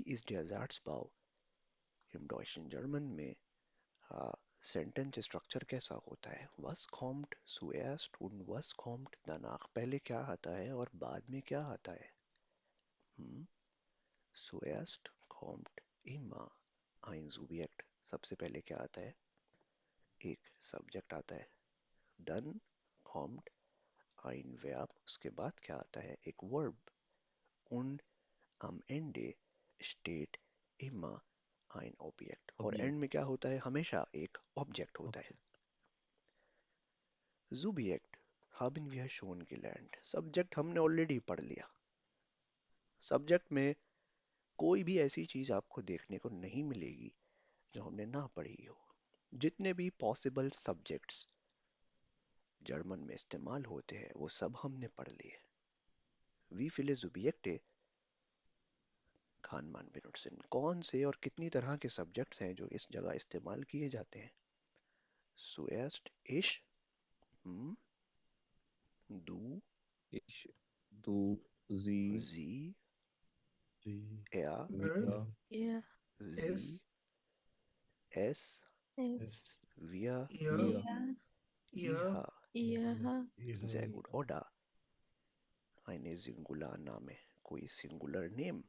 ist der Satzbau im deutschen German में sentence structure कैसा होता है? Was kommt zuerst und was kommt danach? पहले क्या आता है और बाद में क्या आता है? hmm? Zuerst kommt immer ein Subjekt. सबसे पहले क्या आता है? एक सब्जेक्ट आता है. Dann kommt ein Verb. उसके बाद क्या आता है? एक verb. Und am Ende steht immer ein Objekt. और ऑब्जेक्ट। एंड में क्या होता है? हमेशा एक ऑब्जेक्ट होता है. Okay. Subjekt haben wir schon gelernt. Subject हमने ऑलरेडी पढ़ लिया. सब्जेक्ट में कोई भी ऐसी चीज आपको देखने को नहीं मिलेगी जो हमने ना पढ़ी हो. जितने भी पॉसिबल सब्जेक्ट्स जर्मन में इस्तेमाल होते हैं वो सब हमने पढ़ लिए. वी viele Subjekte खान मान benutzen. कौन से और कितनी तरह के सब्जेक्ट्स हैं जो इस जगह इस्तेमाल किए जाते हैं? Zuerst ich, hm, du, ich, du, sie, sie, sie, er, er, wir, ihr, sie, es, es, es, es, wir, ihr, wir, ihr, ihr, ihr. ihr, Sehr gut. Oder eine Singularname, कोई singular name.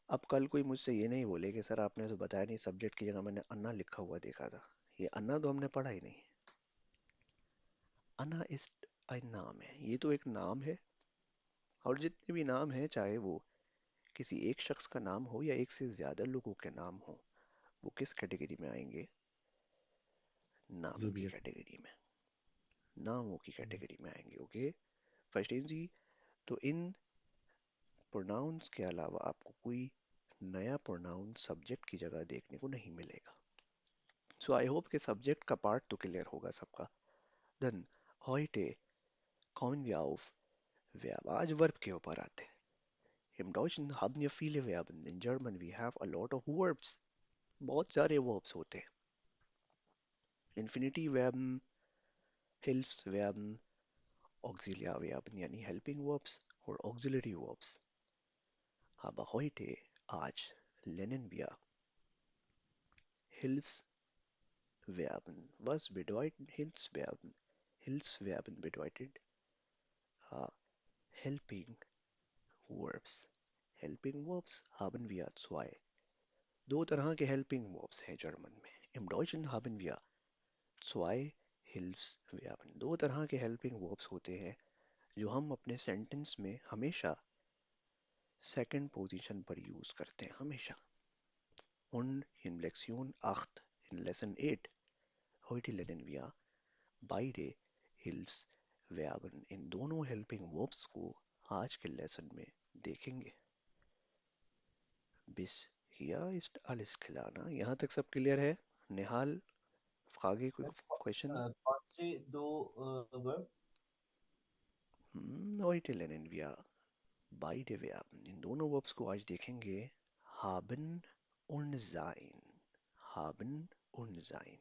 अब कल कोई मुझसे ये नहीं बोले कि sir आपने तो बताया नहीं, सब्जेक्ट की जगह मैंने अन्ना लिखा हुआ देखा था. ये अन्ना तो हमने पढ़ा ही नहीं. अन्ना इस नाम है, ये तो एक नाम है. और जितने भी नाम हैं, चाहे वो किसी एक शख्स का नाम हो या एक से ज्यादा लोगों के नाम हो, वो किस कैटेगरी में आएंगे? नाम की subjekt, कैटेगरी में, नामों की कैटेगरी में आएंगे. ओके फर्स्टीन जी. तो इन प्रोनाउंस के अलावा आपको कोई नया प्रोनाउन सब्जेक्ट की जगह देखने को नहीं मिलेगा. सो आई होप कि सब्जेक्ट का पार्ट तो क्लियर होगा सबका. Then heute kommen wir auf Verb. आज वर्ब के ऊपर आते हैं. Im Deutschen haben wir viele Verben. In German we have a lot of verbs. बहुत सारे verbs होते हैं. Infinitivverben, Hilfsverben, Auxiliarverben यानी helping verbs और auxiliary verbs. Aber heute, आज, lernen wir Hilfsverben. Was bedeuten Hilfsverben? Hilfsverben bedeutet helping verbs. Helping verbs haben wir zwei. दो तरह के helping verbs हैं जर्मन में. Im Deutschen haben wir zwei Hilfsverben. दो तरह के helping verbs होते हैं जो हम अपने सेंटेंस में हमेशा सेकंड पोजीशन पर यूज करते हैं. हमेशा. Und in Lektion 8, in Lesson 8, heute lernen wir beide Hilfsverben. इन दोनों helping verbs को आज के लेसन में देखेंगे. Bis hier ist alles klar ना? यहाँ तक सब क्लियर है? निहाल, आगे कोई क्वेश्चन? कौन से दो verb? heute lernen wir beide Verben. इन दोनों verbs को आज देखेंगे. Haben und sein. Haben und sein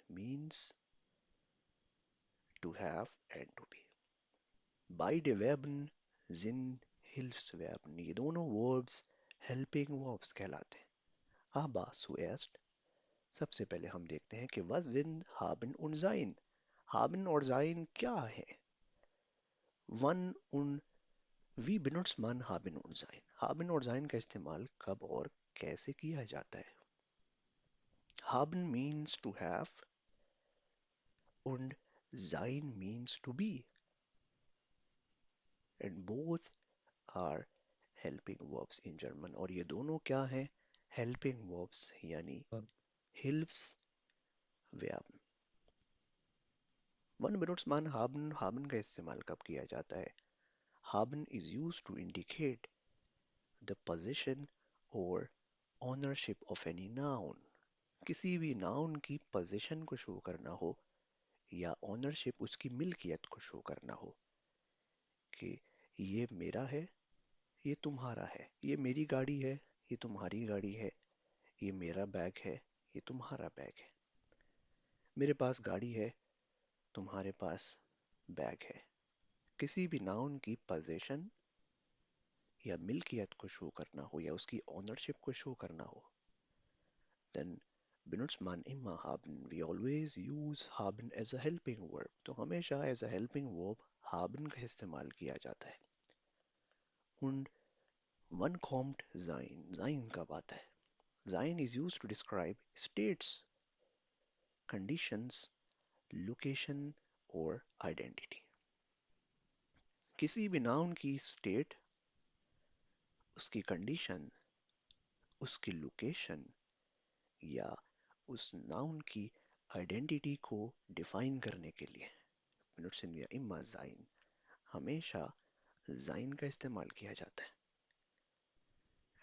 means to have and to be. Beide Verben sind Hilfsverben. ये दोनों verbs helping verbs कहलाते हैं. Aber zuerst, सबसे पहले हम देखते हैं कि was sind haben und sein. Haben और sein क्या है? Wann und wie benutzt man haben und sein? Haben और sein का इस्तेमाल कब और कैसे किया जाता है? Haben means to have und sein means to be. And both are helping verbs in German. और ये दोनों क्या हैं? Helping verbs यानी verb, Hilfsverben. Wann benutzt man haben? Haben का इस्तेमाल कब किया जाता है? Haben is used to indicate the possession or ownership of any noun. किसी भी नाउन की पोजीशन को शो करना हो या ओनरशिप, उसकी मिल्कियत को शो करना हो कि ये मेरा है, ये तुम्हारा है, ये मेरी गाड़ी है, ये तुम्हारी गाड़ी है, ये मेरा बैग है, ये तुम्हारा बैग है. मेरे पास गाड़ी है, तुम्हारे पास बैग है. किसी भी नाउन की पोजीशन या मिल्कियत को शो करना हो या उसकी ओनरशिप को शो करना हो, then benutzt man immer haben. We always use haben as a helping verb. तो हमेशा as a helping verb haben का इस्तेमाल किया जाता है. Und wann kommt sein? Sein कब आता है? Sein is used to describe states, conditions, location or identity. किसी भी नाउन की स्टेट, उसकी कंडीशन, उसकी लोकेशन या उस नाउन की आइडेंटिटी को डिफाइन करने के लिए benutzen wir immer sein, हमेशा sein का इस्तेमाल किया जाता है.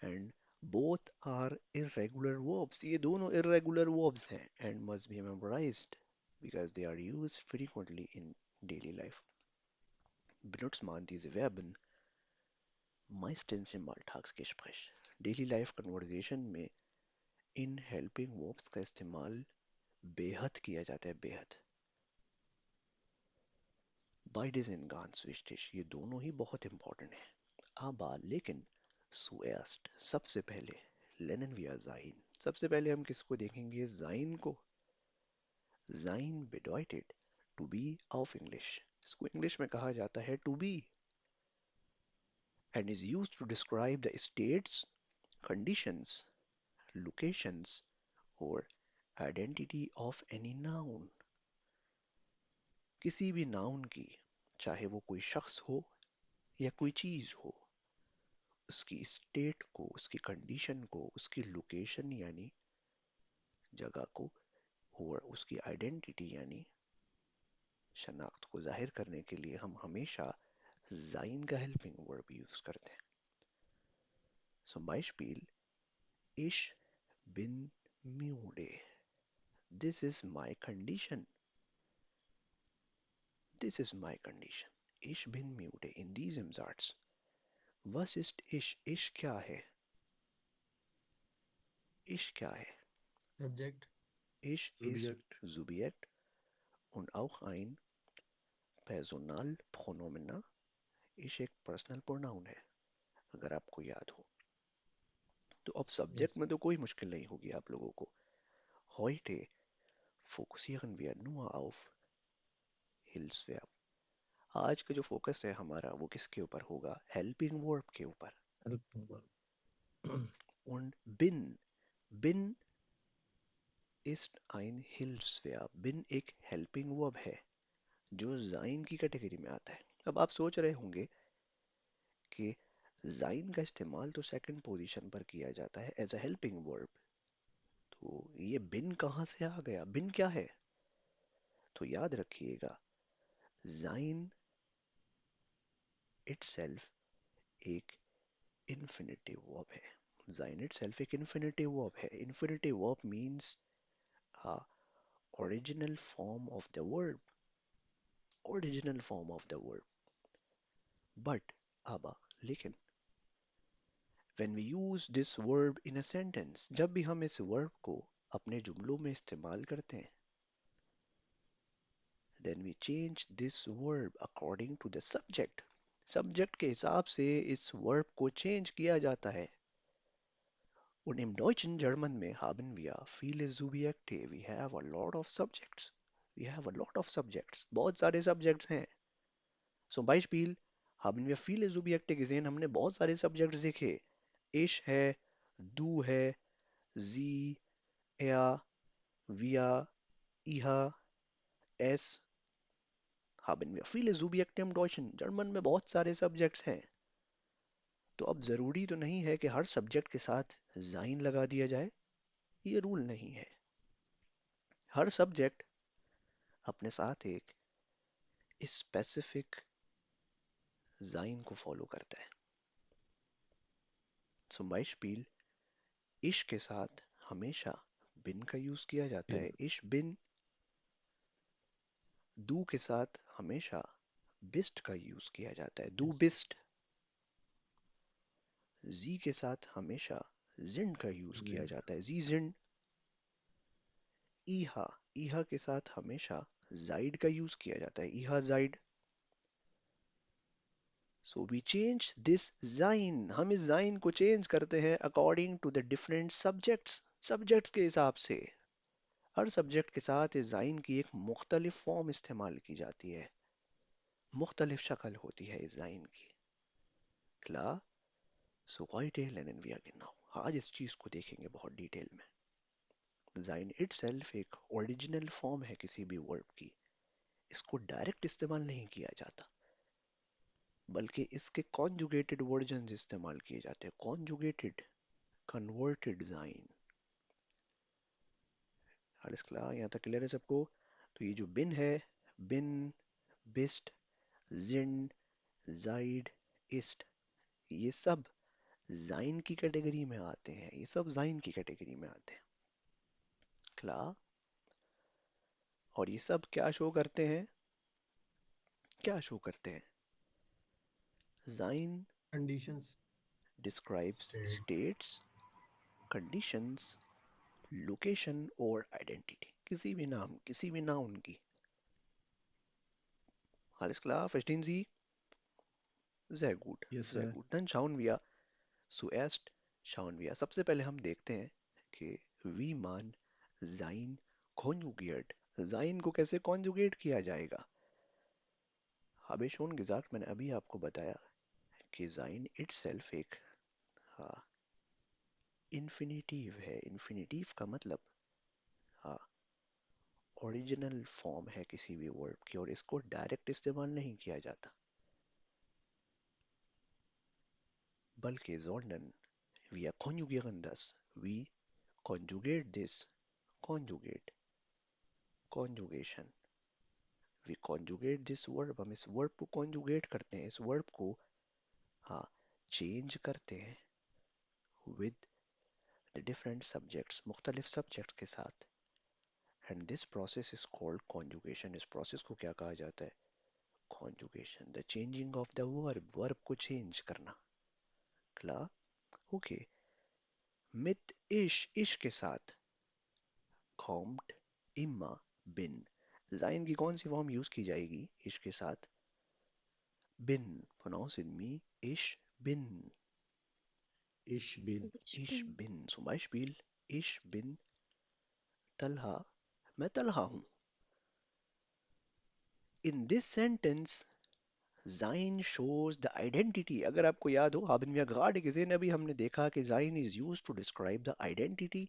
And both are irregular verbs. ये दोनों irregular verbs हैं and must be memorized because they are used frequently in daily life. Benutzt man diese Verben meistens im Alltagsgespräch. Daily Life Conversation में इन हेल्पिंग वर्ब्स का इस्तेमाल बेहद किया जाता है, बेहद. Beide sind ganz wichtig. ये दोनों ही बहुत इंपॉर्टेंट है. Aber लेकिन zuerst सबसे पहले lernen wir sein. सबसे पहले हम किसको देखेंगे? sein को. Sein bedeutet to be auf English. इसको इंग्लिश में कहा जाता है to be and is used to describe the states, conditions, locations or identity of any noun. किसी भी नाउन की, चाहे वो कोई शख्स हो या कोई चीज हो, उसकी स्टेट को, उसकी कंडीशन को, उसकी लोकेशन यानी जगह को और उसकी आइडेंटिटी यानी शनाख्त को जाहिर करने के लिए हम हमेशा sein का हेल्पिंग वर्ब यूज करते हैं. Zum Beispiel ich bin müde. This is my condition. This is my condition. Ich bin müde. In diesem Satz. Was ist ich? Ich क्या है? Ich क्या है? Subject. Ich ist Subject. Subjekt und auch ein Personalpronomen. Ich एक personal pronoun है, अगर आपको याद हो. तो अब सब्जेक्ट Yes. में तो कोई मुश्किल नहीं होगी आप लोगों को. Heute fokussieren wir nur auf Hilfsverb. आज का जो फोकस है हमारा वो किसके ऊपर होगा? हेल्पिंग वर्ब के ऊपर. Helping verb. Und bin. Bin ist ein Hilfsverb. bin एक हेल्पिंग वर्ब है जो जाइन की कैटेगरी में आता है. अब आप सोच रहे होंगे कि जाइन का इस्तेमाल तो सेकंड पोजीशन पर किया जाता है एज अ हेल्पिंग वर्ब, तो ये बिन कहाँ से आ गया? बिन क्या है? तो याद रखिएगा, जाइन इटसेल्फ एक इन्फिनेटिव वर्ब है. जाइन इटसेल्फ एक इन्फिनेटिव वर्ब है. Infinitive verb means original form of the verb. Original form of the verb. But, aber, लेकिन, when we use this verb in a sentence, जब भी हम इस verb को अपने जुमलों में इस्तेमाल करते हैं, then we change this verb according to the subject. Subject के हिसाब से इस verb को change किया जाता है. Und im Deutschen German में haben wir viele Subjekte. We have a lot of subjects. We have a lot of subjects. बहुत सारे subjects हैं. Zum Beispiel haben wir viele Subjekte gesehen. हमने बहुत सारे Subjects देखे. Ich है, du है, sie, er, wir, ihr, es. haben wir viele Subjekte im Deutschen. German में बहुत सारे सब्जेक्ट्स हैं. तो अब जरूरी तो नहीं है कि हर सब्जेक्ट के साथ जाइन लगा दिया जाए. ये रूल नहीं है. हर सब्जेक्ट अपने साथ एक स्पेसिफिक जाइन को फॉलो करता है. Zum Beispiel इश के साथ हमेशा बिन का यूज किया जाता है. Bin. इश बिन. दू के साथ हमेशा बिस्ट का यूज किया जाता है. दू Yes. बिस्ट. जी के साथ हमेशा जिंड का यूज किया Sind. जाता है. जी जिंड. ईहा. ईहा के साथ हमेशा जाइड का यूज किया जाता है. Iha Zaid. So we change this जाइन, हम इस जाइन को चेंज करते हैं according to the different subjects, subjects के हिसाब से। हर सब्जेक्ट के साथ इस जाइन की एक मुख्तलिफ फॉर्म इस्तेमाल की जाती है, मुख्तलिफ शक्ल होती है इस जाइन की। क्ला, सो heute lernen wir genau, आज इस चीज को देखेंगे बहुत डिटेल में। जाइन इटसेल्फ एक ओरिजिनल फॉर्म है किसी भी वर्ब की, इसको डायरेक्ट इस्तेमाल नहीं किया जाता, बल्कि इसके कॉन्जुगेटेड वर्जन्स इस्तेमाल किए जाते हैं। कॉन्जुगेटेड, कन्वर्टेड जाइन। हालिस क्ला, यहाँ तक क्लियर है सबको? तो ये जो बिन है, बिन, बिस्ट, जिन, जाइड, इस्ट, ये सब जाइन की कैटेगरी में आते हैं, ये सब जाइन की कैटेगरी में आते हैं। क्ला, और ये सब क्या शो करते हैं, क्या शो करते हैं? जाइन conditions describes state states, conditions, location और आइडेंटिटी, किसी भी नाम, किसी भी नाउन की। Alles klar, verstehen Sie? Sehr gut, yes sehr sir gut. Dann schauen wir, zuerst schauen wir, सबसे पहले हम देखते हैं कि wie man sein konjugiert, sein को कैसे conjugate किया जाएगा। habe schon gesagt, मैंने अभी आपको बताया कि sein itself एक इन्फिनिटिव है। इन्फिनिटिव का मतलब ओरिजिनल फॉर्म है किसी भी वर्ब की, और इसको डायरेक्ट इस्तेमाल नहीं किया जाता, बल्कि sondern wir konjugieren das, we conjugate this, conjugate, conjugation, we conjugate this verb, हम इस वर्ब को conjugate करते हैं, इस वर्ब को हाँ चेंज करते हैं with the different subjects, मुख्तलिफ subjects के साथ, and this process is called conjugation। इस process को क्या कहा जाता है? Conjugation, the changing of the verb, verb को change करना। क्ला, ओके। mit ish, ish के साथ kommt immer bin, जाइन की कौन सी फॉर्म यूज की जाएगी इश के साथ? बिन, pronounce in me, इश बिन, ich bin इश बिन। zum Beispiel, ich bin Talha, मैं तलहा हूँ। in this sentence जाइन shows the identity। अगर आपको याद हो, haben wir gerade gesehen, अभी हमने देखा कि जाइन is used to describe the identity।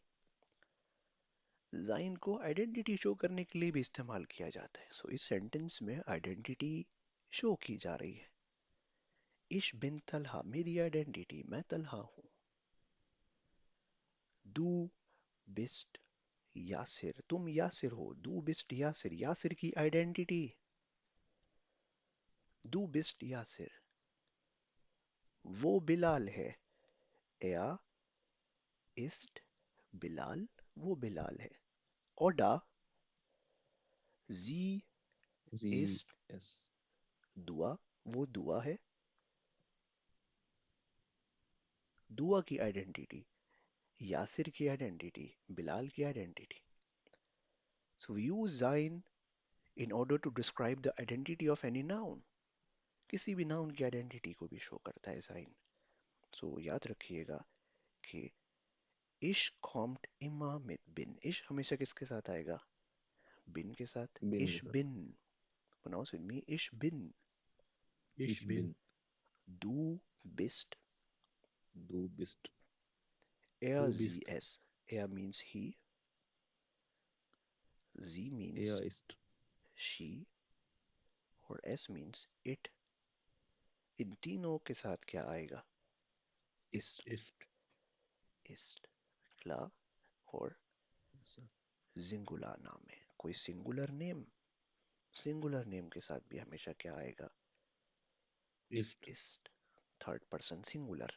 जाइन को आइडेंटिटी शो करने के लिए भी इस्तेमाल किया जाता है। सो इस सेंटेंस में आइडेंटिटी शो की जा रही है। इश बिन तलहा, मेरी आइडेंटिटी, मैं तलहा हूँ। दू बिस्ट यासिर, तुम यासिर हो। दू बिस्ट यासिर, यासिर की आइडेंटिटी, दू बिस्ट यासिर। वो बिलाल है, या इस्ट बिलाल, वो बिलाल है। ओडा, जी sie इस्ट yes दुआ, वो दुआ है। दुआ की आइडेंटिटी, यासिर की आइडेंटिटी, बिलाल की identity. So we use Zain in order to describe the identity of any noun। किसी भी नाउन की आइडेंटिटी को भी शो करता है साइन। सो याद रखिएगा कि इश कॉम्ट इमा mit बिन, इश हमेशा किसके साथ आएगा? बिन के साथ। bin इश के साथ बिन, प्रोनाउंस विद मी, इश बिन। ich bin दू Bisht, du bist er du sie bist es, er means he, sie means er ist she, और s means it। इन तीनों के साथ क्या आएगा? ist इस, ist इस्ट, क्ला, और yes, sir. जिंगुलर नाम है, कोई सिंगुलर नेम, सिंगुलर नेम के साथ भी हमेशा क्या आएगा? ist इस, थर्ड पर्सन सिंगुलर।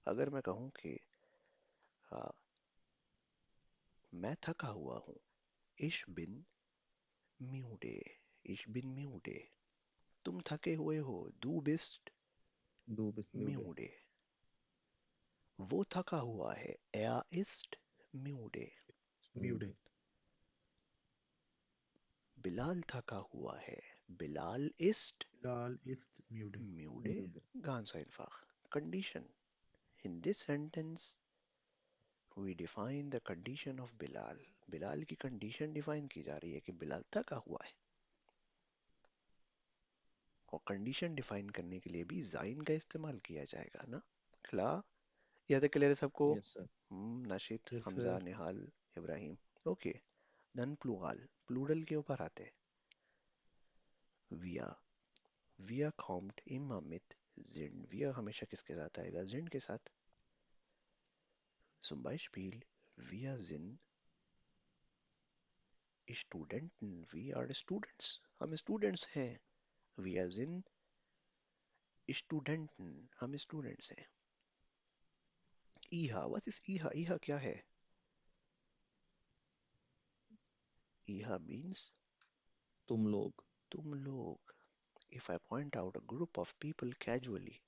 अगर मैं कहूं कि हाँ, मैं थका हुआ हूँ, इश बिन म्यूडे, इश बिन म्यूडे। तुम थके हुए हो, दू बिस्ट du bist müde म्यूडे। वो थका हुआ है, er ist म्यूडे। müde बिलाल थका हुआ है, Bilal ist Bilal ist müde. müde, Müde. ganz einfach. Condition. In this sentence, we define the condition of Bilal. Bilal की कंडीशन डिफाइन की जा रही है कि बिलाल थका हुआ है। और कंडीशन डिफाइन करने के लिए भी जाइन का इस्तेमाल किया जाएगा ना। क्ला यह तक क्लियर है सबको? Yes, sir. Nashid, Yes, Hamza, sir. Nihal, Ibrahim. Okay, done. Plural, plural के ऊपर आते हैं। wir wir kommt immer mit sind। wir हमेशा किसके साथ आएगा? sind के साथ। zum Beispiel wir sind Studenten, we are students, हम students हैं। wir sind Studenten, हम students हैं। इहा, what is इहा? इहा क्या है? इहा means तुम लोग। तुम लोग। if I point out a group of people casually,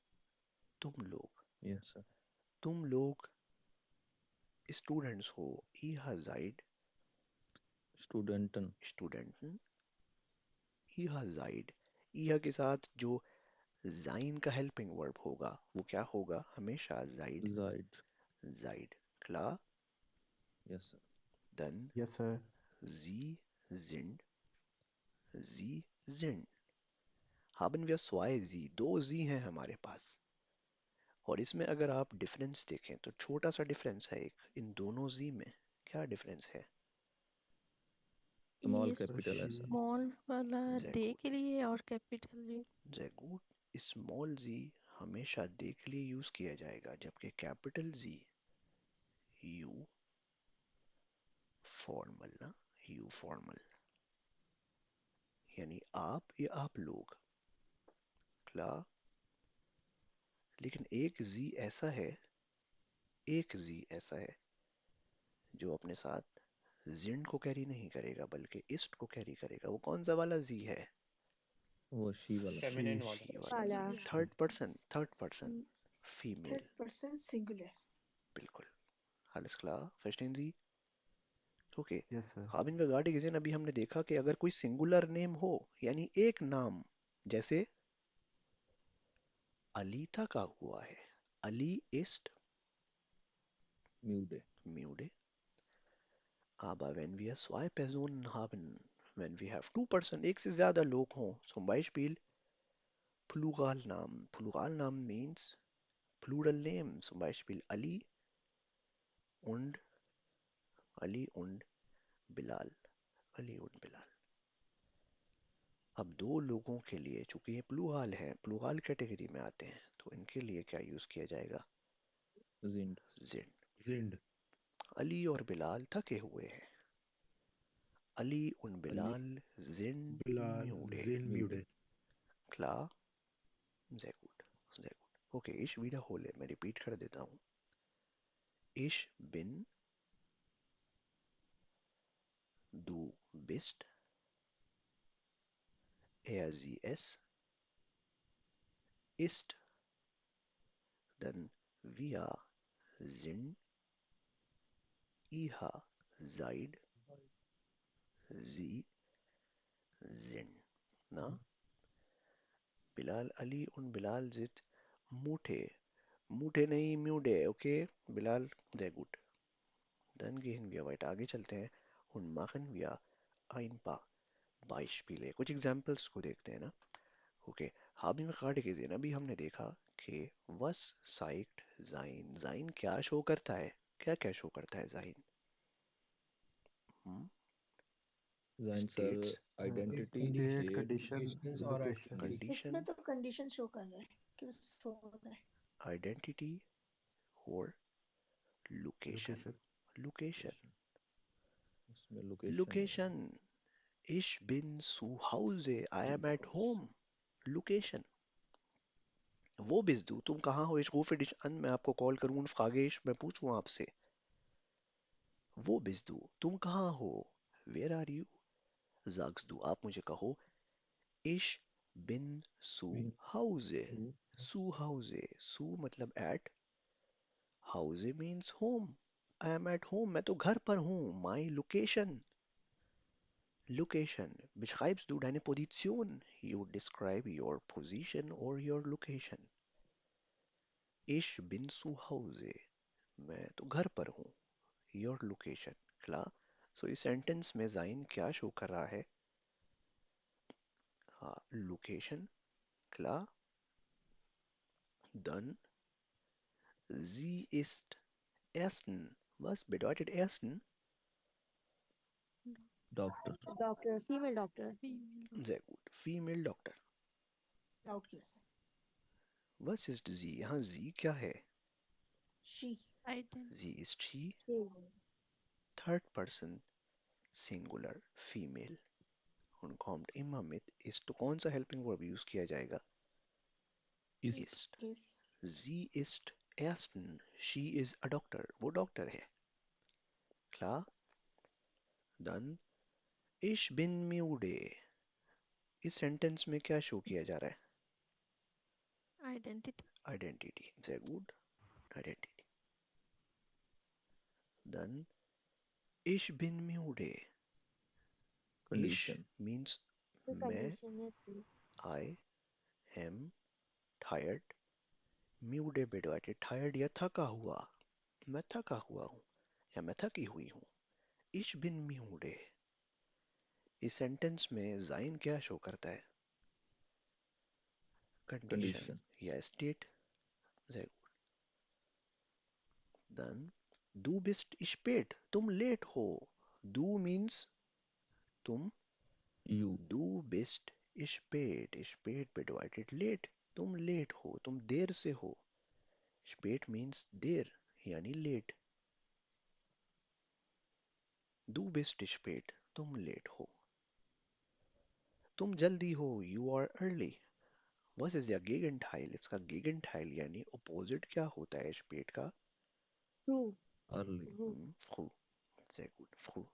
तुम लोग, Yes, sir. तुम लोग students हो। इहा seid Studenten. Studenten, इहा seid। इहा के साथ जो जाइन का हेल्पिंग वर्ब होगा वो क्या होगा? हमेशा जाइड। Seid. जाइड। klar? Yes, sir. Dann Yes, sir. sie sind, sie sind। haben wir zwei sie, दो sie हैं हमारे पास। और इसमें अगर आप डिफरेंस देखें तो छोटा सा डिफरेंस है एक इन दोनों जी में। क्या डिफरेंस है? Small ये capital है, sir. स्मॉल वाला Sehr दे gut, के लिए और capital G. sehr gut। Small G हमेशा दे के लिए यूज किया जाएगा, जबकि कैपिटल जी यू फॉर्मल ना, यू फॉर्मल, यानी आप या आप लोग। क्लियर? लेकिन एक जी ऐसा है, एक जी ऐसा है जो अपने साथ जिंड को कैरी नहीं करेगा बल्कि इस्ट को कैरी करेगा। वो कौन सा वाला जी है? वो she वाला। Feminine She. शी वाला। वाला वाला जी, third person female. Third person singular. बिल्कुल। alles klar, verstehen Sie? Okay. Yes, sir. अब इनका गार्ड गिजन अभी हमने देखा कि अगर कोई सिंगुलर नेम हो यानी एक नाम, जैसे अली का हुआ है, Ali ist Müde. müde। Aber wenn wir zwei Personen haben, wenn wir have two person, एक से ज्यादा लोग हों, zum Beispiel Pluralnamen। Pluralnamen means plural name, zum Beispiel und Ali und Bilal, Ali und Bilal. अब दो लोगों के लिए, चूंकि ये प्लूराल है, प्लूराल कैटेगरी में आते हैं, तो इनके लिए क्या यूज किया जाएगा? Sind. जिन। Sind. अली और बिलाल थके हुए हैं। Ali und Ali. Bilal sind Bilal müde। sind müde. Klar? Sehr gut, sehr gut। Okay, ich wiederhole, मैं रिपीट कर देता हूँ। Ich bin, du bist, sie es ist, dann wir sind, ihr seid, sie sind। ना, Bilal, Ali und Bilal sind Mute। Mute नहीं, म्यूडे। Okay Bilal, sehr gut। Dann gehen wir weiter, आगे चलते हैं। Und machen wir ein paar Beispiele, कुछ examples को देखते हैं ना। Okay, haben wir gerade gesehen, अभी हमने देखा कि was zeigt sein। sein क्या शो करता है? क्या क्या शो करता है जाइन? Sein, sir. States, Identity, State, state. condition, Conditions और location. activity। इसमें कंडीशन, तो कंडीशन शो कर रहा है कि वो सो रहा है। आइडेंटिटी और लोकेशन। Location. लोकेशन, इसमें location है। Location. Ich bin zu Hause, I am at home। Location. वो बिजदू, तुम कहाँ हो? Ich rufe dich an, मैं आपको कॉल करूँ। frage ich, मैं पूछूं आपसे। वो बिजदू, तुम कहाँ हो? Where are you? sagst du, आप मुझे कहो। Ich bin zu Bin Hause। zu zu Hause, zu मतलब at, Hause means home। I am at home, मैं तो घर पर हूँ। My location, Location. Beschreibst du deine Position? You describe your position or your location. Ich bin zu Hause. मैं तो घर पर हूँ. Your location. Klar? So इस सेंटेंस में जाइन क्या शो कर रहा है? हाँ, location. Klar? Dann sie ist ersten. Was bedeutet ersten? Doctor. Doctor, female doctor. Female. Sehr gut. Female doctor. Outclassing. Was ist sie? यहाँ sie क्या है? She. Identity. Sie ist she. She. Third person singular female. Uncommon immer mit ist तो कौन सा helping verb use किया जाएगा? Ist. Ist. Is. Sie ist ersten. She is a doctor. वो doctor है. Klar? Dann ich bin müde. इस sentence में क्या शो किया जा रहा है? Identity. Identity. Sehr gut. Identity. Dann ich bin müde. Ich Condition. means The मैं, condition is she. I am tired. Müde bedeutet tired या थका हुआ. मैं थका हुआ हूँ या मैं थकी हुई हूँ. Ich bin müde. इस सेंटेंस में जाइन क्या शो करता है? Condition Condition. या state. Sehr gut. Dann du bist spät. तुम लेट हो. Du means तुम. You. Du bist spät. Spät bedeutet late. तुम लेट हो. तुम देर से हो. Spät means देर यानी लेट. Du bist spät. तुम लेट हो. तुम जल्दी हो. You are early. Was ist der Gegenteil? इसका Gegenteil यानी opposite क्या होता है spät का? True. Early. True. Früh. Sehr gut. Früh.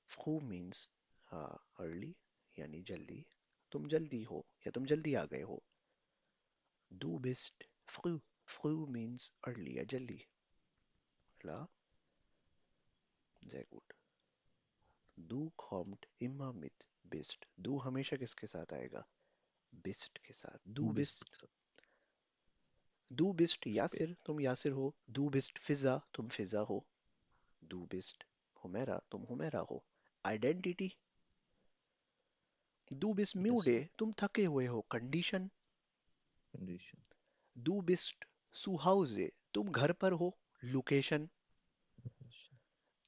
Früh means early यानी जल्दी. तुम जल्दी हो या तुम जल्दी आ गए हो. Du bist früh. Früh means early या जल्दी. Klar? Sehr gut. Du kommt immer mit bist. Du हमेशा किसके साथ आएगा? Bist के साथ. Du bist. Du bist Yasir. तुम यासिर हो. Du bist Fizza. तुम फिजा हो. Du bist Humera. तुम हुमेरा हो. Identity. Du bist Yes. müde. तुम थके हुए हो. Condition. Condition. Du bist zu Hause. तुम घर पर हो. Location. Condition.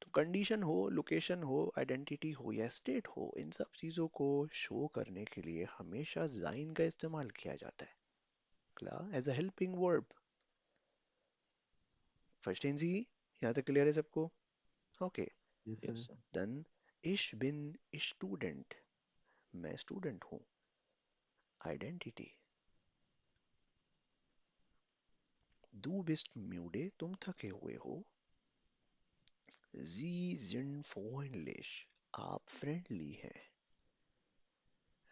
तो कंडीशन हो, लोकेशन हो, आइडेंटिटी हो या स्टेट हो, इन सब चीज़ों को शो करने के लिए हमेशा जाइन का इस्तेमाल किया जाता है. Class as a helping verb. Verstehen Sie? यहाँ तक क्लियर है सबको? Okay. Yes, sir. Yes, sir. Then ich bin student. मैं स्टूडेंट हूँ. आइडेंटिटी. Du bist müde. तुम थके हुए हो. Sie sind freundlich. आप फ्रेंडली हैं.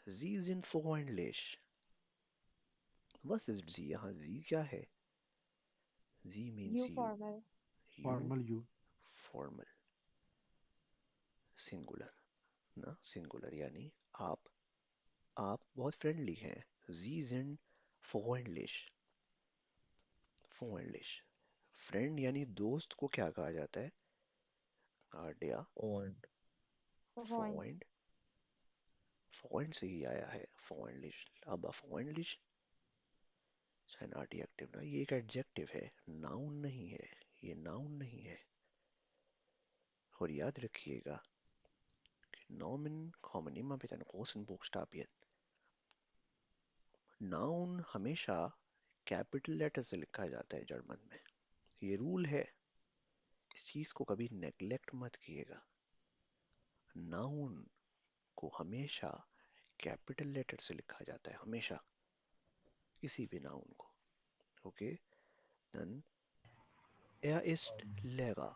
Sie sind freundlich. Was ist sie? यहाँ sie क्या है? Sie means You you. formal. You Formal you. formal. Singular. ना singular यानी आप बहुत फ्रेंडली हैं. Sie sind freundlich. Freundlich. Friend यानी दोस्त को क्या कहा जाता है? Der Point. Point. Freund. Freund से ही आया है. Freundlich. अब freundlich an adjective ना, ये एक adjective है, noun नहीं है. ये noun नहीं है. और याद रखिएगा Nomen kommen immer mit einem großen Buchstaben. Noun हमेशा कैपिटल लेटर से लिखा जाता है जर्मन में. ये रूल है. इस चीज को कभी नेग्लेक्ट मत कीजिएगा. नाउन को हमेशा कैपिटल लेटर से लिखा जाता है. हमेशा. किसी भी नाउन को. Okay. Dann ist Lehrer.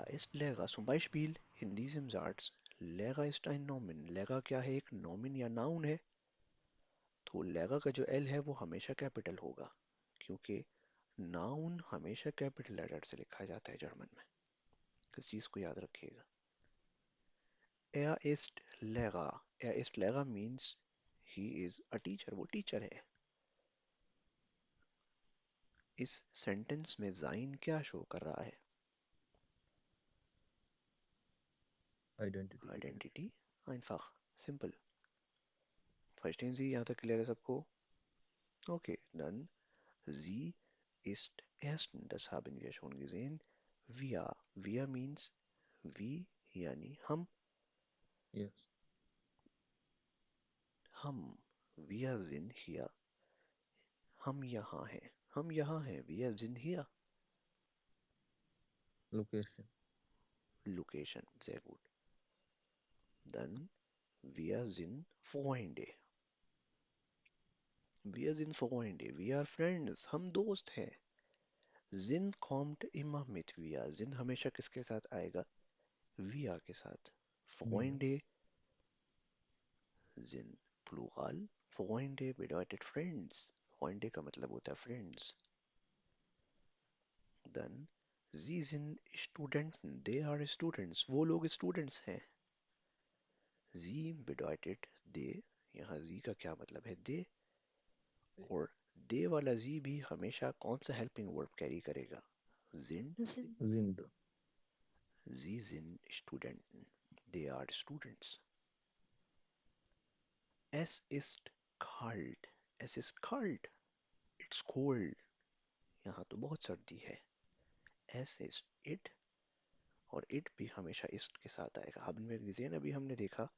Ist Lehrer. Zum Beispiel in diesem Satz Lehrer ist ein Nomen. Lehrer क्या है? एक nomen या noun है. तो लेगा का जो एल है वो हमेशा कैपिटल होगा क्योंकि नाउन हमेशा कैपिटल लेटर से लिखा जाता है जर्मन में. इस चीज को याद रखिएगा. Er ist Lehrer means he is a teacher. वो टीचर है. इस सेंटेंस में जाइन क्या शो कर रहा है? Identity. Identity. einfach. Simple. Verstehen Sie? यहाँ तक क्लियर है सबको? Okay, dann sie ist ersten. Das haben wir schon gesehen. Wir. Wir means wie, यानी हम. Yes. हम. Wir sind hier. हम यहाँ हैं. हम यहाँ हैं. Wir sind hier. Location. Location. Sehr gut. Dann wir sind Freunde. Wir sind Freunde. We are friends. हम दोस्त हैं. Sind kommt immer mit wir. Sind हमेशा किसके साथ आएगा? Wir के साथ. Freunde sind Plural. Freunde bedeutet Friends. Freunde का मतलब होता है Friends. Dann Sie sind Studenten. They are students. वो लोग students हैं. Sie bedeutet they. यहाँ Sie का क्या मतलब है? They. और दे वाला जी भी हमेशा कौन सा हेल्पिंग वर्ब कैरी करेगा? Sind. Sind. Sie sind Studenten. They are students. Es ist kalt. Es ist kalt. It's cold. यहाँ तो बहुत सर्दी है. Es ist it. और it भी हमेशा ist के साथ आएगा. हमने gesehen, अभी हमने देखा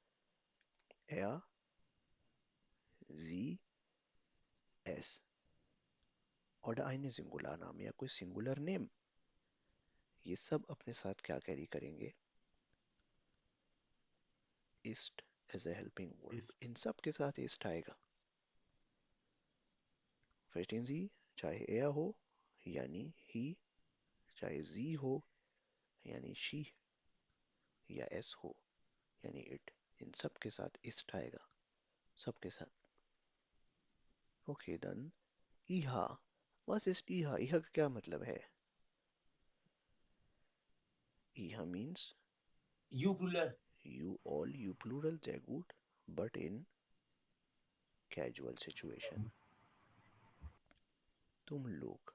er, sie, es. और eine Singularname या कोई singular name. ये सब अपने साथ क्या कैरी करेंगे? Ist as a helping verb. इन सब के साथ ist आएगा. Verstehen Sie? चाहे er हो यानी he, चाहे sie हो यानी she, या s हो यानी it. इन सब के साथ ist आएगा. सब के साथ. Okay, then iha. Was ist iha? Iha का क्या मतलब है? Iha means You plural. you all, you plural, sehr gut, but in casual situation. तुम लोग.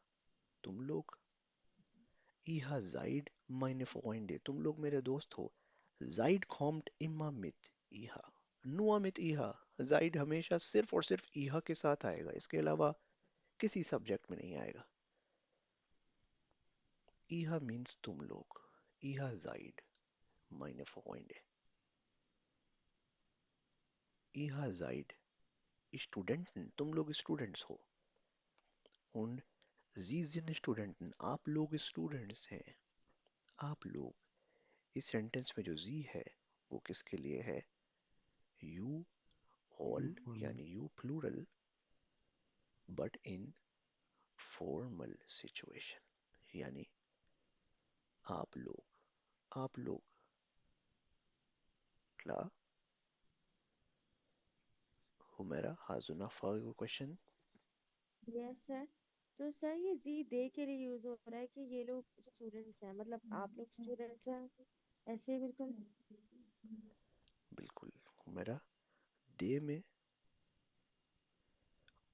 तुम लोग. Ihr seid meine Freunde. तुम लोग मेरे दोस्त हो. Seid kommt immer mit ihr. Nur mit ihr. Seid हमेशा सिर्फ और सिर्फ ihr के साथ आएगा. इसके अलावा किसी सब्जेक्ट में नहीं आएगा. Ihr means तुम लोग. Ihr seid meine Freunde. Ihr seid Studenten. तुम लोग स्टूडेंट्स हो. Und Sie sind Studenten. आप लोग स्टूडेंट्स हैं. आप लोग. इस सेंटेंस में जो जी है वो किसके लिए है? You all यानी you plural, but in formal situation. यानी आप लोग. आप लोग. Klar? Humera, hast du nachfolgende question? Yes sir. तो सर ये जी दे के लिए यूज हो रहा है कि ये लोग स्टूडेंट्स हैं, मतलब आप लोग स्टूडेंट्स हैं, ऐसे ही बिल्कुल. बिल्कुल. Humera, they में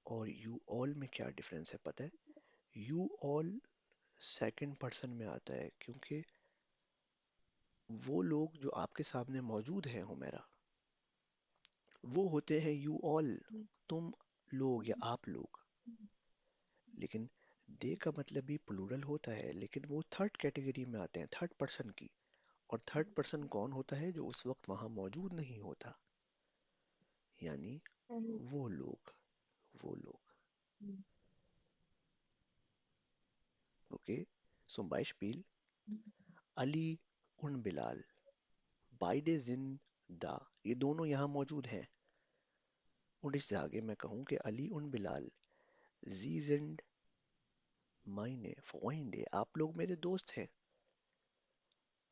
और you all में क्या डिफरेंस है पता है? You all सेकंड पर्सन में आता है क्योंकि वो लोग जो आपके सामने मौजूद हैं हुमेरा, वो होते हैं you all. तुम लोग या आप लोग. लेकिन दे का मतलब भी प्लूरल होता है, लेकिन वो थर्ड कैटेगरी में आते हैं, थर्ड पर्सन की. और थर्ड पर्सन कौन होता है? जो उस वक्त वहां मौजूद नहीं होता. यानी सही. वो लोग. वो लोग. Okay. zum Beispiel Ali und Bilal. Beide sind da. ये दोनों यहाँ मौजूद हैं. और इससे आगे मैं कहूँ कि Ali und Bilal. Sie sind meine Freunde. आप लोग मेरे दोस्त हैं.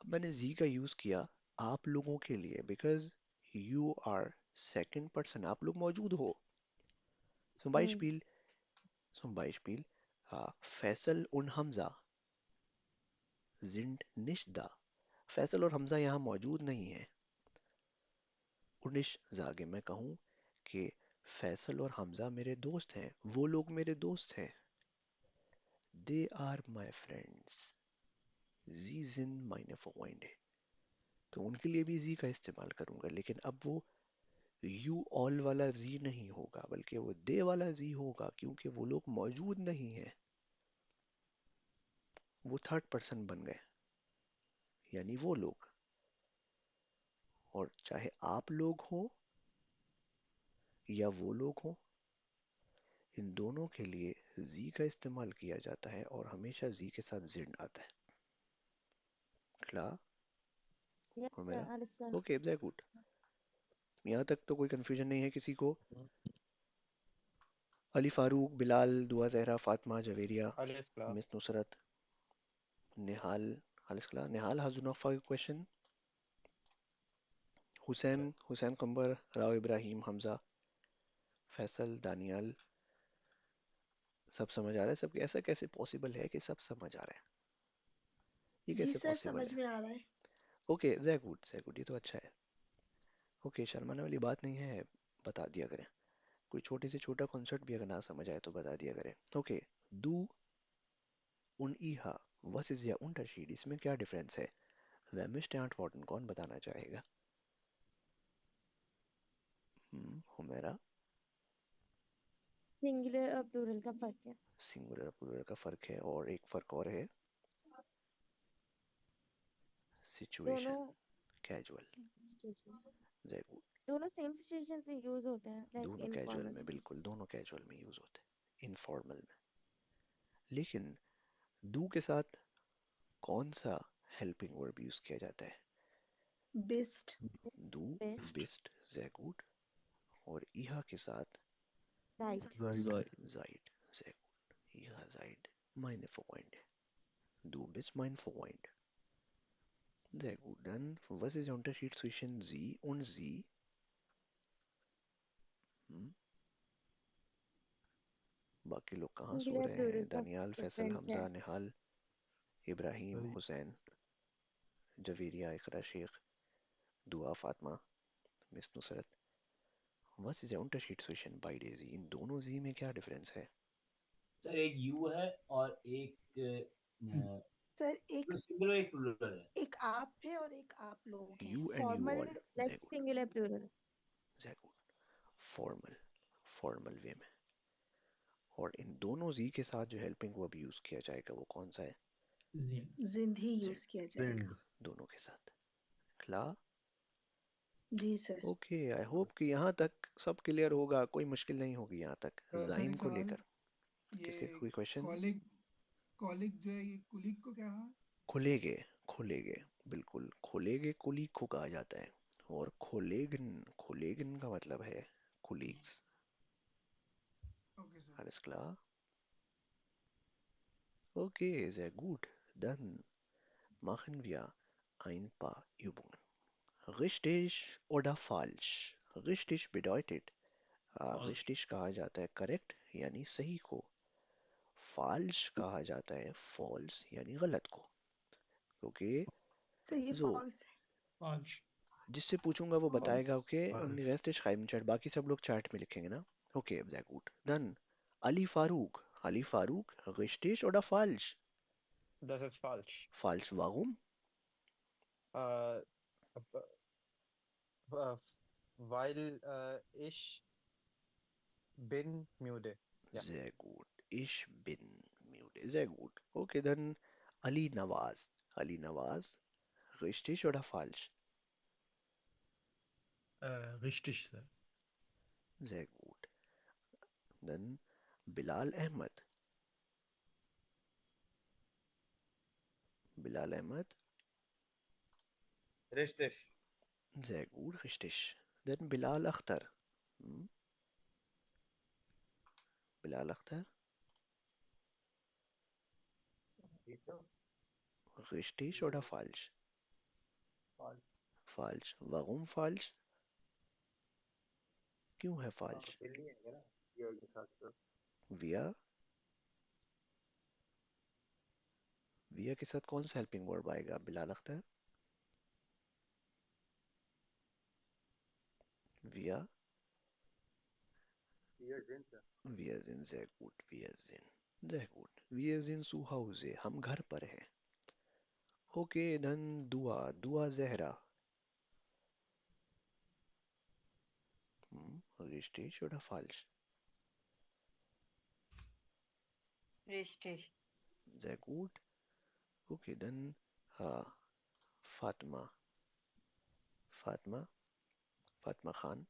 अब मैंने जी का यूज किया आप लोगों के लिए because you are second person. आप लोग मौजूद हो. zum Beispiel zum Beispiel Faisal und Hamza sind nicht da. Faisal और हमजा यहाँ मौजूद नहीं है. उनिश जागे मैं कहूँ कि फैसल और हमजा मेरे दोस्त हैं, वो लोग मेरे दोस्त हैं। They are my friends. जी जिन माइने फॉइंड है, तो उनके लिए भी जी का इस्तेमाल करूंगा, लेकिन अब वो यू ऑल वाला जी नहीं होगा, बल्कि वो दे वाला जी होगा, क्योंकि वो लोग मौजूद नहीं है। वो थर्ड पर्सन बन गए, यानी वो लोग। और चाहे आप लोग हो या वो लोग हो, इन दोनों के लिए जी का इस्तेमाल किया जाता है और हमेशा जी के साथ जिन आता है। क्ला Yes, हो sir. मेरा? Understand. Okay, very good. यहाँ तक तो कोई कंफ्यूजन नहीं है किसी को? Ali Farooq, Bilal, Dua Zahra, Fatima, Javeria, Alice Club. Miss Nusrat, Nihal, हालिस Nihal has enough for your question. Hussain Qambar, Rao Ibrahim, Hamza, Faisal, Daniyal, सब समझ आ रहा है? सब ऐसा कैसे पॉसिबल है कि सब समझ आ रहा है? ये जी कैसे सर, पॉसिबल समझ है? में आ रहा है। ओके, जय गुड, ये तो अच्छा है। ओके, शर्माने वाली बात नहीं है, बता दिया करें। कोई छोटे से छोटा कॉन्सेप्ट भी अगर ना समझ आए तो बता दिया करें। ओके, दू उन ईहा वर्सेस या unterschied, इसमें क्या डिफरेंस है? Wer möchte antworten? कौन बताना चाहेगा? हुमेरा? सिंगुलर और प्लूरल का फर्क है। सिंगुलर प्लूरल का फर्क है, और एक फर्क और है, सिचुएशन, दोनों कैजुअल। सिचुएशन, जय गुड। दोनों सेम सिचुएशन से यूज होते हैं, लाइक दोनों कैजुअल इनफॉर्मल में, सिचुएशन। बिल्कुल दोनों कैजुअल में यूज होते हैं, इनफॉर्मल में। लेकिन डू के साथ कौन सा हेल्पिंग वर्ब यूज किया जाता है? बेस्ट। डू, बेस्ट, बिस्ट, जय गुड। और इहा के साथ राइट, Right. जाइड, जय गुड। इहा जाइड meine Freunde. Du bist mein Freund. Sehr gut. Dann, was ist der Unterschied zwischen sie und sie? hm? बाकी लोग कहाँ सो सिंगुलर रहे प्लूरल हैं? का दानियाल, फैसल, डिफरेंस है। हमजा, निहाल, इब्राहिम, हुसैन, जवेरिया, इकरा, शेख, दुआ, Fatima, miss Nusrat. What is the Unterschied zwischen beide sie? इन दोनों जी में क्या डिफरेंस है? सर एक यू है और एक सर एक सिंगुलर एक प्लूरल है। एक आप है और एक आप लोग हैं। You and you formal all. Plus Sehr gut. Singular plural. Sehr gut. Formal. Formal way में। और इन दोनों जी के साथ जो हेल्पिंग वर्ब यूज किया जाएगा वो कौन सा है? जिंद ही जिन। यूज किया जाएगा। दोनों के साथ। क्ला? जी सर। ओके, आई होप कि यहाँ तक सब क्लियर होगा, कोई मुश्किल नहीं होगी यहाँ तक सर जाइम एक को सवाल, लेकर। किसी ये कोई क्वेश्चन? कॉलिग कॉलिग जो है, ये कुलीग को क्या है? खुलेगे, खुलेगे, बिल्कुल खुलेगे, कुलीग को कहा जाता है। और खुलेगन, खुलेगन का मतलब है colleagues. Okay sir. Alles klar? Okay, sehr gut. Dann machen wir ein paar Übungen. Richtig oder falsch? Richtig bedeutet, richtig कहा जाता है करेक्ट यानी सही को, falsch कहा जाता है false यानी गलत को। ओके, सर ये so फॉल्स है। जिससे पूछूंगा वो बताएगा। False. Okay, und die Rest ist schreiben Chat, बाकी सब लोग चैट में लिखेंगे ना? Okay, sehr gut. Dann Ali Faruk. Ali Faruk, richtig oder falsch? Das ist falsch. Falsch, warum? Äh, b- weil ich bin müde. Ja. Sehr gut. Ich bin müde. Sehr gut. Okay, dann Ali Nawaz. Ali Nawaz, richtig oder falsch? Richtig, Sir. Sehr gut. Dann Bilal Ahmed. Bilal Ahmed, Richtig. sehr gut, richtig. Dann Bilal Akhtar. Hm? Bilal Akhtar, richtig oder falsch? Falsch. Falsch. Warum falsch? क्यों है falsch? बिल्ली है क्या ना? ये के साथ sir. Wir? Wir के साथ कौन सा हेल्पिंग वर्ब आएगा Bilal Akhtar? Wir, Wir sind, sir. wir sind sehr gut, wir sind sehr gut. Wir sind zu Hause, हम घर पर हैं. Okay, dann Dua, Dua Zehra. Richtig oder falsch? Richtig. Sehr gut. Okay, dann Fatma. Fatma, Fatma Khan.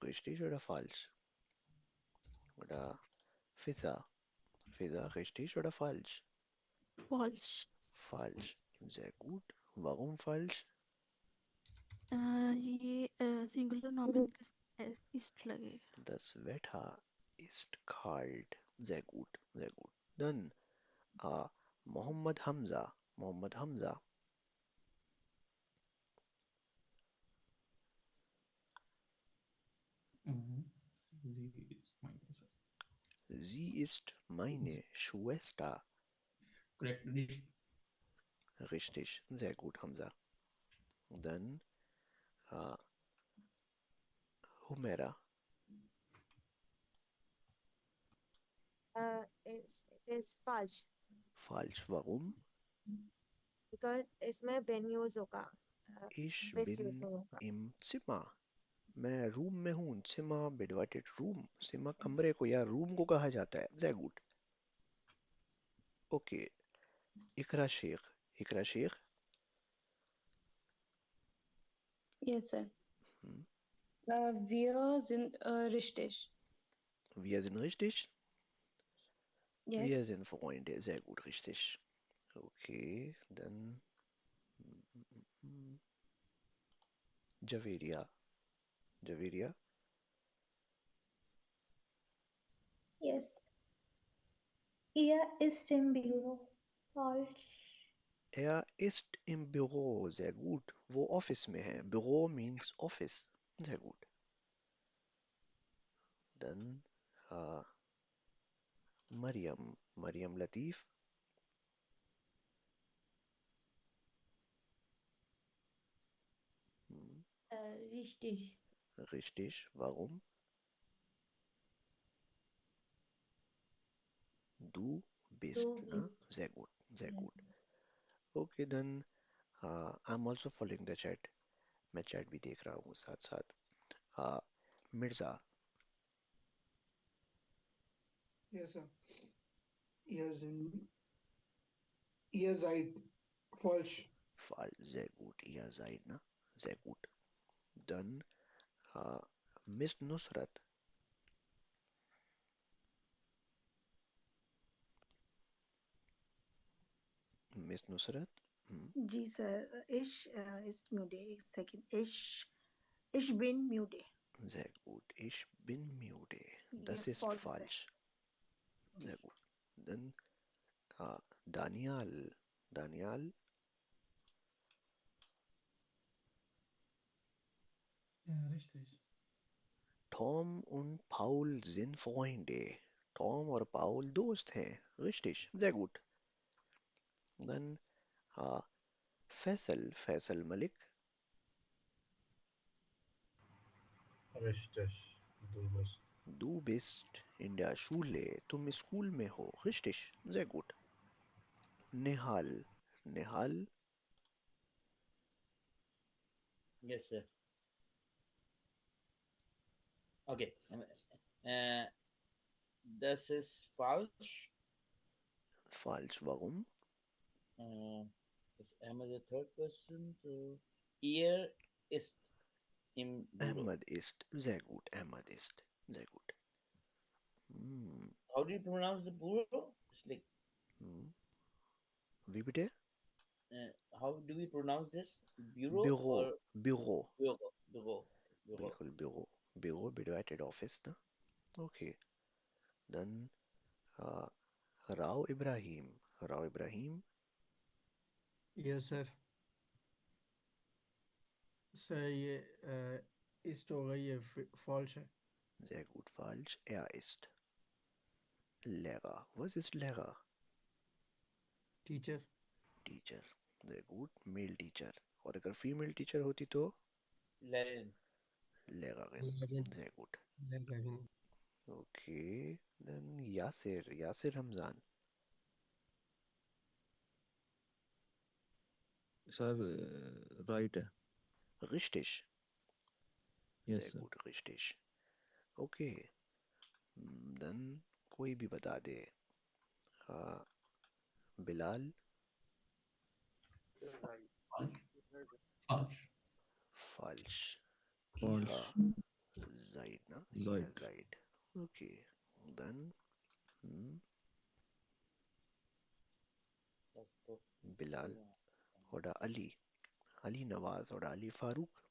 Richtig oder falsch? Oder Fiza. Fiza, richtig oder falsch? falsch. Falsch. Sehr gut. Warum falsch? ये singular नॉमिन का ist लगेगा. Das Wetter ist kalt. Sehr gut, sehr gut. Dann Mohammed Hamza. Mohammed Hamza. Sie ist meine Schwester. Sie ist meine Schwester. Correct. Richtig. Richtig. Sehr gut, Hamza. Dann äh, Humera. it is false Falsch. Warum? because इसमें when use होगा Ich best use bin नहीं होगा. im Zimmer. मैं room में हूँ. Zimmer bedeutet Room. Zimmer कमरे को या रूम को कहा जाता है. Sehr gut. Okay. Ikra Sheikh. Ikra Sheikh. Yes, sir. Hm. Wir sind richtig. Wir sind richtig. Wir Yes. sind Freunde. Sehr gut, richtig. Okay, dann Javeria. Javeria. Yes. Er ist im Büro. Falsch. Er ist im Büro. Sehr gut. Wo Office में है? Büro means office. Sehr gut. Dann Mariam. Mariam Latif. Richtig. Richtig. Warum? Du bist, Du ne? bist. Sehr gut. Sehr Ja. gut. Okay, dann I'm also following the chat. मैं chat भी देख रहा हूँ साथ साथ. Mirza. Yes, sir. Ihr sind, ihr seid falsch. Sehr gut. Ihr seid, ne? Sehr gut. Dann Miss Nusrat. Miss Nusrat. जी sir ist müde. एक second. Ich bin müde. Sehr gut. Ich bin müde. ये Das ist false है. falsch. Sehr gut. Dann Daniel. Daniel. Ja, richtig. Tom und Paul sind Freunde. Tom और Paul दोस्त हैं. Richtig. Sehr gut. Dann Faisal. Faisal Malik. Richtig. Du bist. Du bist in der Schule. तुम school में हो. Richtig. Sehr gut. Nehal. Nehal. Yes, sir. Okay. Uh, das ist falsch. Falsch. Warum? Ist Ahmed the third person? So, ihr ist im Büro. Ahmad ist. Sehr gut. Ahmad ist. Sehr gut. How do you pronounce the bureau? It's like, Wie bitte? how do we pronounce this? Bureau Büro. or Büro. bureau? Bureau. Bureau. बिल्कुल Büro. Büro bedeutet Office, ne? Okay. Dann Rao Ibrahim. Rao Ibrahim. Yes, sir. Sir ये east होगा ये false है. Sehr gut, falsch. Er ist Lehrer. Was ist Lehrer? Teacher Teacher. Sehr gut. Male teacher. और अगर female teacher होती तो Lenin. Lehrerin. Sehr gut. लेकिन Okay. Then Yasir. Yasir Ramzan. Sir right है. Richtig. Yes Sehr sir. gut. Richtig. Okay. Then कोई भी बता दे. Bilal. Falsch. Falsch. False. Iha. Zaid, na? Zaid. Iha Zaid. Okay. Then Bilal. Oder Ali. Ali Nawaz oder Ali Farouk.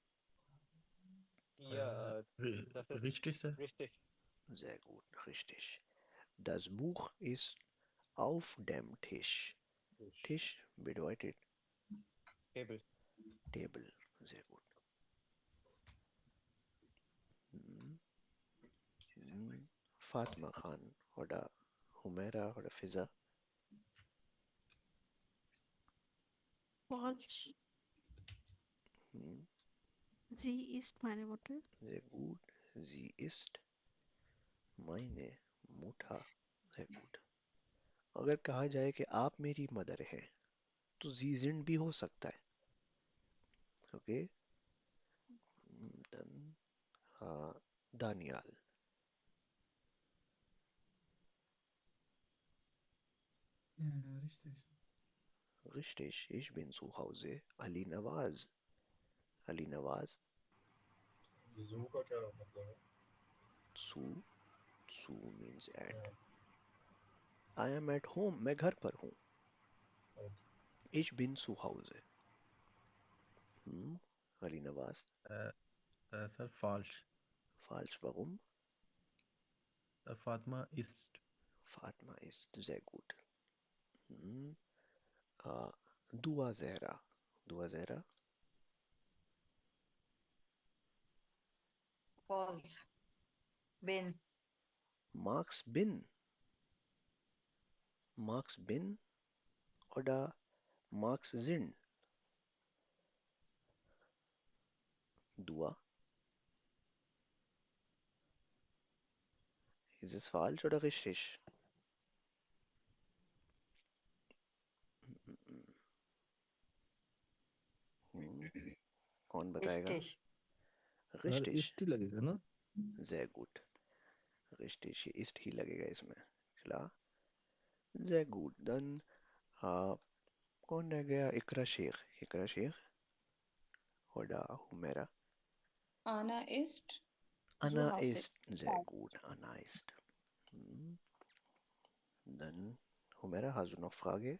Ja, das ist richtig, sir. Richtig. Sehr gut, richtig. Das Buch ist auf dem Tisch. Tisch bedeutet Table. Table. Sehr gut. Fatma Khan oder Humaira oder Fiza. Falsch. Sie ist meine Mutter. Sehr gut. Sie ist meine Mutter. Sehr gut. अगर कहा जाए कि आप मेरी mother हैं तो जी जिंड भी हो सकता है. Okay. Then Daniel. richtig. Richtig, ich bin zu Hause. Ali Nawaz. Ali Nawaz. Zoo का क्या मतलब है? Zu means at. I am at home. मैं घर पर हूँ. Ich bin zu Hause. Ali Nawaz. Sir, falsch. Falsch, warum? Fatma ist. Fatma ist. Sehr gut. Dua Zehra. Dua Zehra. False. Bin. Marx bin. Marx bin oder Marx sind. Dua. Ist es falsch oder richtig? कौन बताएगा? Richtig. Sir Richtig. East ही लगेगा ना. Sehr gut. Richtig. Hier ist ही लगेगा इसमें. Klar. Sehr gut. Dann कौन रह गया? इकरा शेख. इकरा Sheikh oder Humaira. Anna ist zu Anna Hause. ist. Sehr gut. Anna ist. Dann Humaira, hast du noch Frage?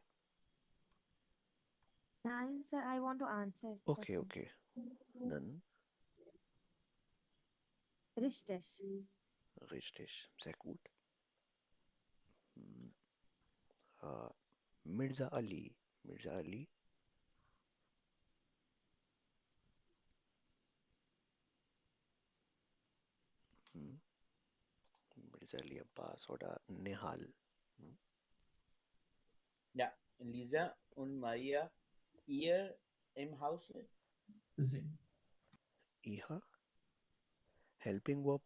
Nein, sir, I want to answer. Okay, That's all. okay. Dann Richtig. richtig. Sehr gut. Mirza Ali. Mirza Ali. Mirza Ali Abbas oder Nihal. Ja, Lisa und Maria, ihr im Haus Sind. इहा helping verb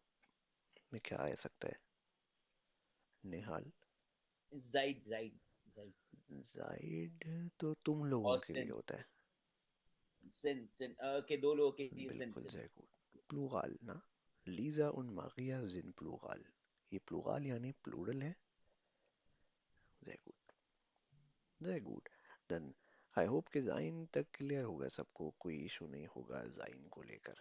में क्या आ सकता है? निहाल. Zaid, Zaid, Zaid. जाइड तो तुम लोगों और के लिए सिन, होता है. के दो लोगों के लिए बिल्कुल. सिन. sehr gut. Plural ना. Lisa und Maria sind Plural. ये Plural यानी plural है. Sehr gut. Sehr gut. Then I hope कि जाइन तक क्लियर होगा सबको. कोई इशू नहीं होगा जाइन को लेकर.